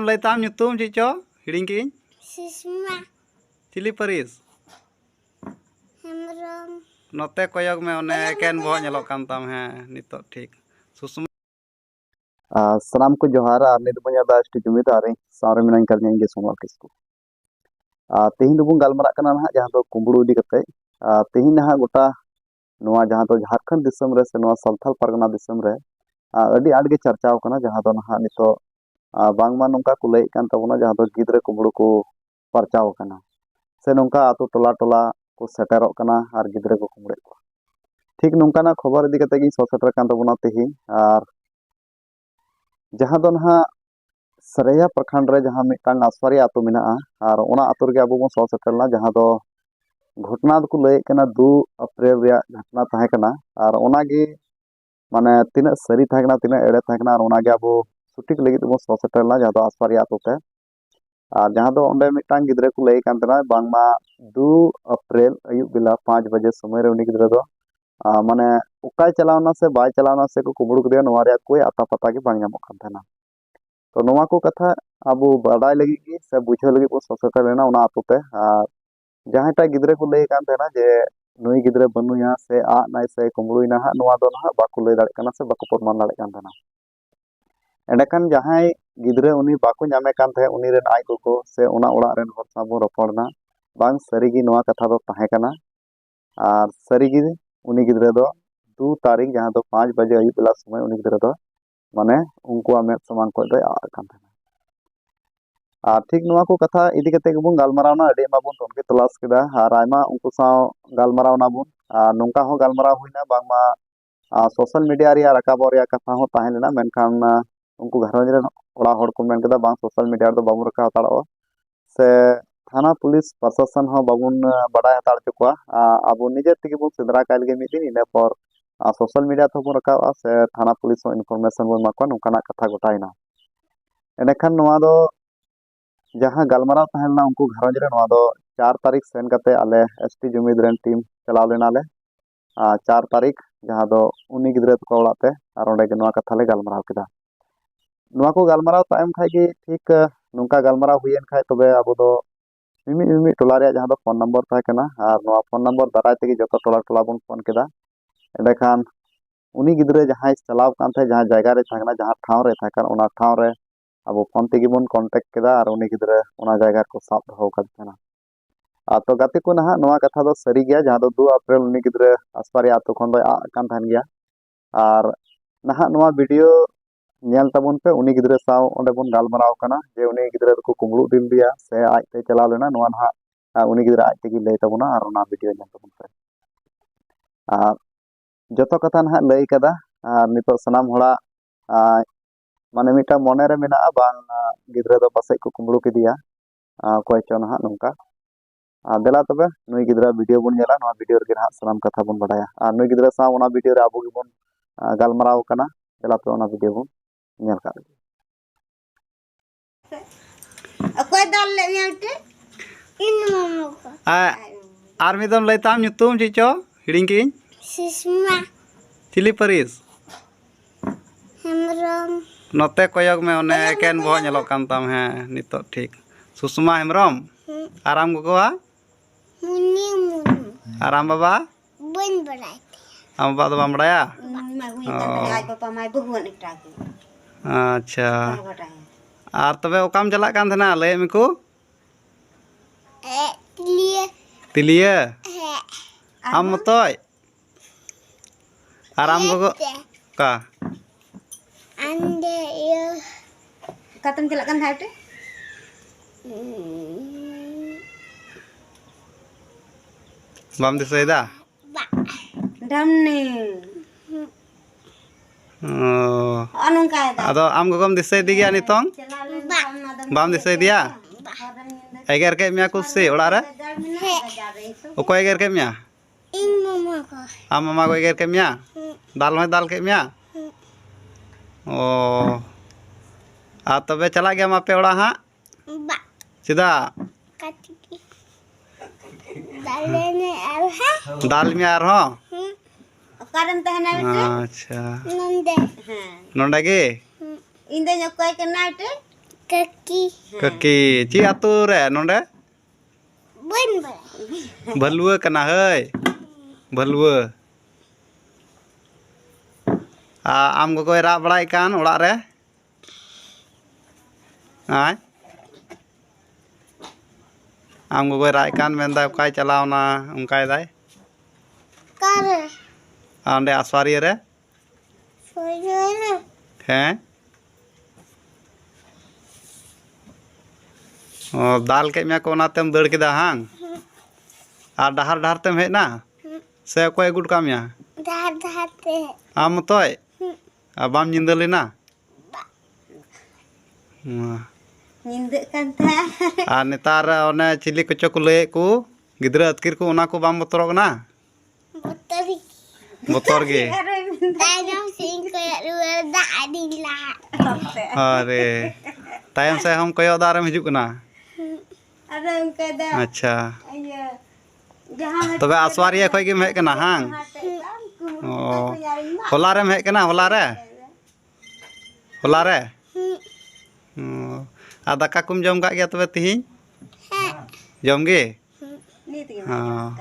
lay tam nyutum cico hiring king Susma cili paris Hemrom note koyok me one ken boh nyelok kan tam he nitok ठीक Susma salam ko johar ar nit punya da sti jumit are sare minan karnya inge somal kisku tehin dubun galmarak kana nah jahan do kumburu di kate tehin nah gota noa jahan do jharkhand disam re se noa santhal pargana disam re adi aad ge charchaw kana jahan do nah nito bangma nongka ku lay kan tabuna jahan do gidre kumburu ko parchaw kana se nongka atu tola tola ko seterok kana ar gidre ko kumbure ko ठीक नongka na खबर इदी kate gi soseter kan tabuna tehin ar जहाँ दो ना सरैया प्रखंड रे जहाँ मिटांग आसवारी आतो मिना और ओना आतो रे अबो बन सो सकेलना जहाँ दो घटना को लय कना 2 अप्रैल रे घटना ताहे कना और ओना गे माने तिना सरी ताहे कना तिना एड़े ताहे कना और ओना गे अबो सुटिक लगी बन सो सकेलना जहाँ दो आसवारी आतो ते और जहाँ दो ओंडे मिटांग गिद्रे को लय कान तना बांगमा 2 अप्रैल अयुब बेला 5 बजे समय रे उनी गिद्रे दो माने उकाय चलावना से बाय चलावना से को कुबुड़ करिया नोवा रे कोई आता पता के बांग नामो कान तना तो नोवा को कथा अब बाडाय लगी की से बुझे लगी को ससकर लेना उना आतोते जहांटा गिद्रे को लय कान तेना जे नुई गिद्रे बनुया से आ नाय से कुमड़ुइना हा नोवा दो ना बाको लय दाड़े काना से बाको प्रमाण दाड़े कान तेना एंडकान जहां गिद्रे उनी बाको नामे कान थे उनी रेन आय को से उना ओड़ा रेन हर साबो रपड़ना बांग सरीगी नोवा कथा दो ताहे काना और सरीगी उनी गिद्रे दो 2 तारीख जहां दो 5 बजे अयुब बेला समय उनी गिद्रे दो माने उनको में समान को दो आ कान थे ठीक नोवा को कथा इदी कते गबुन गालमारावना अडे माबुन तोनके तलाश केदा आर आयमा उनको साव गालमारावना बुन नोंका हो गालमाराव हुइना बांगमा सोशल मीडिया रे राकाबो रे कथा हो ताहे लेना मेनखान उनको घरज रे ओड़ा हड़ को मेन केदा बांग सोशल मीडिया रे बाबुन रखा हताड़ो से थाना पुलिस प्रशासन हो बाबुन बडाय हताड़ चुकवा आबो निजे तिगे बुन सिद्रा कायल गे मिदिन इने पर सोशल मीडिया तो बुन रखा से थाना पुलिस हो इनफॉरमेशन बुन माको नोंकाना कथा गोटाइना एनेखान नोवा दो जहाँ गालमाराव तहलना उनको घरज रे नोवा दो 4 तारीख सेन कते आले एसटी जुमिद रेन टीम चलाव लेना ले 4 तारीख जहाँ दो उनी गिद्रे को ओड़ाते और ओंडे के नोवा कथा ले गालमाराव केदा नोवा को गालमाराव तायम खाय गे ठीक नोंका गालमाराव हुयेन खाय तबे आबो दो मिमी टोला रे जहाँ दो फोन नंबर ताहे कना और नोवा फोन नंबर दाराय तेगे जतो टोला टोला बन फोन केदा एंडेखान उनी गिद्रे जहाँ चलाव कान थे जहाँ जायगा रे थाकना जहाँ ठाव रे थाकन ओना ठाव रे अब फोन तेगे बन कांटेक्ट केदा और उनी गिद्रे ओना जायगा को साब दहो कदना तो गाते को ना नोवा कथा दो सरी गया जहाँ दो 2 अप्रैल उनी गिद्रे आसपारी आतो खन दो आ कान थान गया और ना नोवा वीडियो नेल तबन पे उनी गिद्रे साव ओंडे बन गालमाराव कना जे उनी गिद्रे को कुमड़ू दिल दिया से आज ते चला लेना नोवा ना उनी गिद्रे आज तेगे लय तबना और ओना वीडियो नेल तबन पे जतो कथा ना लय कदा और नितो सनाम होड़ा माने मिटा मोने रे मेना बांग गिद्रे दो पासे को कुमड़ू किदिया कोय चो ना नोंका देला तबे नुई गिद्रा वीडियो बन नेला नोवा वीडियो रे ना सनाम कथा बन बडाया और नुई गिद्रा सा ओना वीडियो रे आबो गिबन गालमाराव कना देला तो ओना वीडियो बन नेल का अकोय दाल ले याते इन मम्मा को are मिदम लay tam nyutum cico hiring king Susma cili paris Hemrom note koyok me one ken boh nyelok kan tam he nitok ठीक Susma Hemrom aram gogoa muni aram baba bun berai am baba do bam badaya आई पापा my बहुन एकटा के अच्छा are तबे ओकाम चला कान थना लय मिको तिलिया आम मतोय आराम गोगो का अंडे ये Katong chila kan haite? bam disayda Damne. Anong kaya da? ado am gogom disay digia nitong bam disay dia eger ke mya kusi oड़ा re oko eger ke mya इन मम्मा को am mama ko eger ke mya dal hoy dal ke mya o तबे चला गया मापे ओड़ा हाँ सीधा काटी दाल में दाल में आर हो Karan tahana अच्छा नंदे नोंडा के Inde nyokoy kana ite? Kaki. Kaki. Ci atur nonde? Bun. Balua kena hei. Balua. Am gogo rak barai kan orak re? Ai? Am gogo rak kan menda ukai chalau na ungkai dai? Kare. Onde aswari re? Soalnya. Heh? Oh, dal ke mya ko natem dad kida hang? Ar dahar dahar tem hej na? Se koy gud kam ya? Dah te. Am toy? Bam nyindel na? Nyinda kan teh. Netar one chili kocho ko lay ku gidra atkir ko ona ko bam botorok na? Motor. Motor ge. Tayang sing kayak luar dah adila. अरे तायम से हम कयो दारे में हिजुक ना Ada ungkai dah. अच्छा Ayo. Jangan तबे आसवारिया खोय के में कना हां ओ होला रे में कना होला रे आ दाका कुम जम का गया तबे तिहिं जम गे ni tu. हां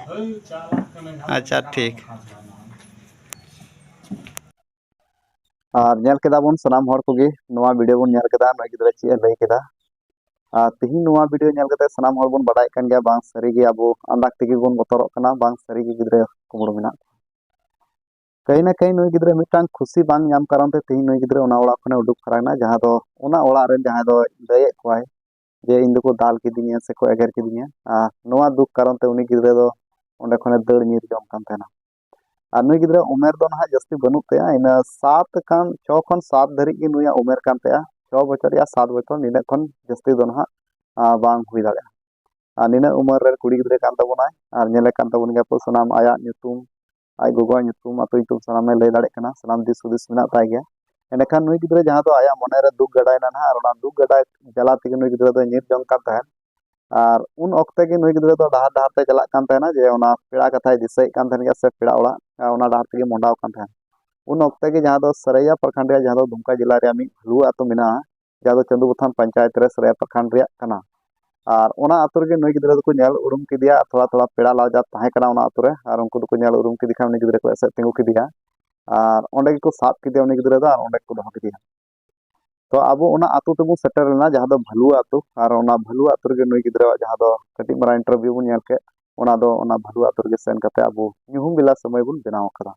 अच्छा ठीक और नेल केदा बोन सनाम हर कोगे नोवा वीडियो बोन नेल केदा नोय गिदरा ची लay केदा तिहिं नोवा वीडियो नेल केदा सनाम हर बोन बडाय कान गया बांग सरी गे अबो अंदाक तेगे बोन बतरक कना बांग सरी गे गिदरा कुमड़ो मेना कहीं ना कहीं नोय गिदरा मिटांग खुशी बांग नाम कारण ते तिहिं नोय गिदरा ओना ओड़ा खने उडुक फराना जहां दो ओना ओड़ा रे जहां दो लय कोय जे इन को दाल किदिनिया से को एगर किदिनिया नोवा दुख कारण ते उनी गिदरा दो ओंडे खने दड़ नीर जम कान तेना और नुई गिदरा उमेर दो ना जस्ती बनू ते इन 7 खान 6 खन 7 धरी गी नुया उमेर कान ते 6 बछर या 7 बछर निने खन जस्ती दो ना बांग हुई दाड़े निने उमर रे कुड़ी गिदरा कान तबोना और नेले कान तबोन गया पो सनाम आया ᱧᱩᱛᱩᱢ आई गोगो ᱧᱩᱛᱩᱢ अतो ᱧᱩᱛᱩम सनाम लय दाड़े कना सनाम दिस हुदिस मेना ताय गया एनेखान नुई गिदरा जहां दो आया मने रे दुख गडाय ना और ओना दुख गडाय जला तेगे नुई गिदरा दो नीर जम कान ताय और उन ऑक्ते के नुई गिदरा दो डहार डहार ते चला कान ताय ना जे ओना पेड़ा कथाय दिसय कान थान गया से पेड़ा ओड़ा ओना डहार तेगे मोंडाव कान थाय उन ऑक्ते के जहां दो सरैया प्रखंड रे जहां दो दुमका जिला रे मी हलु आतो मेना जहां दो चंदुबथान पंचायत रे सरैया प्रखंड रे कना और ओना आतु रे नुई गिदरा दो को नेल उरुम किदिया थोड़ा थोड़ा पेड़ा लाजा ताहे कना ओना आतु रे और उनको दो को नेल उरुम किदि खान उनी गिदरा को एसे तिंगु किदिया और ओंडे को साब किदिया उनी गिदरा दो और ओंडे को दोह किदिया तो अब ओना आतु तेबो सेटर लेना जहां दो भलु आतु और ओना भलु आतु रे नुई गिदरा जहां दो कटी मरा इंटरव्यू बुन नेल के ओना दो ओना भलु आतु रे सेन कते अब ᱧᱩᱦᱩᱢ बिला समय बुन बनाव कदा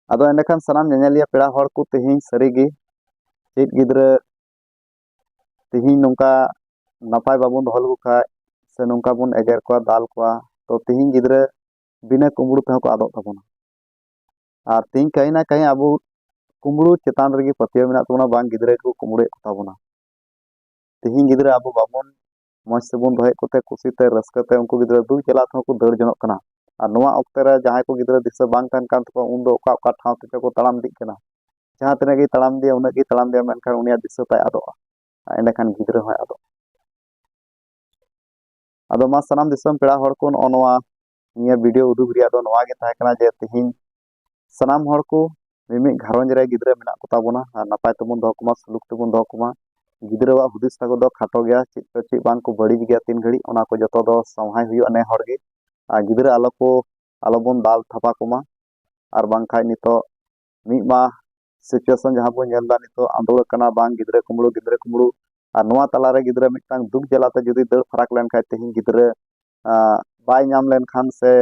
अदो एंडेखान सनाम नेनेलिया पेड़ा हर को तिहिं सरीगी चेत गिदरा तिहिं नोंका नापाय बाबुन दोहल खा से नोंका बुन एगर को दाल को तो तिहिं गिदरा बिना कुमड़ू ते को आदो तबोना और तिहिं कहीं ना कहीं अब कुमड़ू चेतान रेगी पतिया मेना तबोना बांग गिदरा को कुमड़ू तबोना तिहिं गिदरा अब बाबुन मौज से बुन रहे कोते खुशीते रस्कते उनको गिदरा दू चला को दड़ जनक कना और नोआ ऑक्ते रे जहां को गिदरा दिशा बांग कान कान तो उन दो ओका ठाव ते को तड़ाम दी कना जहां तने गी तड़ाम दिया उना गी तड़ाम दिया मेनखान उनिया दिशा ताय आदो एंडे खान गिदरा होय आदो आदो मा सनाम दिसम पेड़ा हर को नोआ निया वीडियो उदुग रिया दो नोआ गे ताहे कना जे तिहिं सनाम हर को मिमि घरंज रे गिदरा मेना को ताबोना और नापाय तबुन दो कुमा सुलुक तबुन दो कुमा गिदरा हुदिस ताको दो खाटो गया चित बांग को बड़ी गया 3 घड़ी ओना को जतो दो संहाय हुयो ने हर गे गिदरा आलो बोन दाल थापा कोमा और बांग खाय नितो मीमा सिचुएशन जहां बोन नेलदा नितो आंदोलन कना बांग गिदरा कुमड़ू और नोआ तला रे गिदरा मिटांग दुख जलाते जदी दड़ फराक लेन खाय तिहिं गिदरा बाय नाम लेन खान से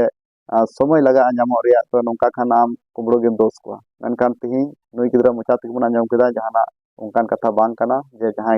समय लगा नामो रिया तो नोंका खान आम कुमड़ू गेम दोस को मेनखान तिहिं नुई गिदरा मोचा तक बना नाम केदा जहाना उनकान कथा बांग कना जे जहां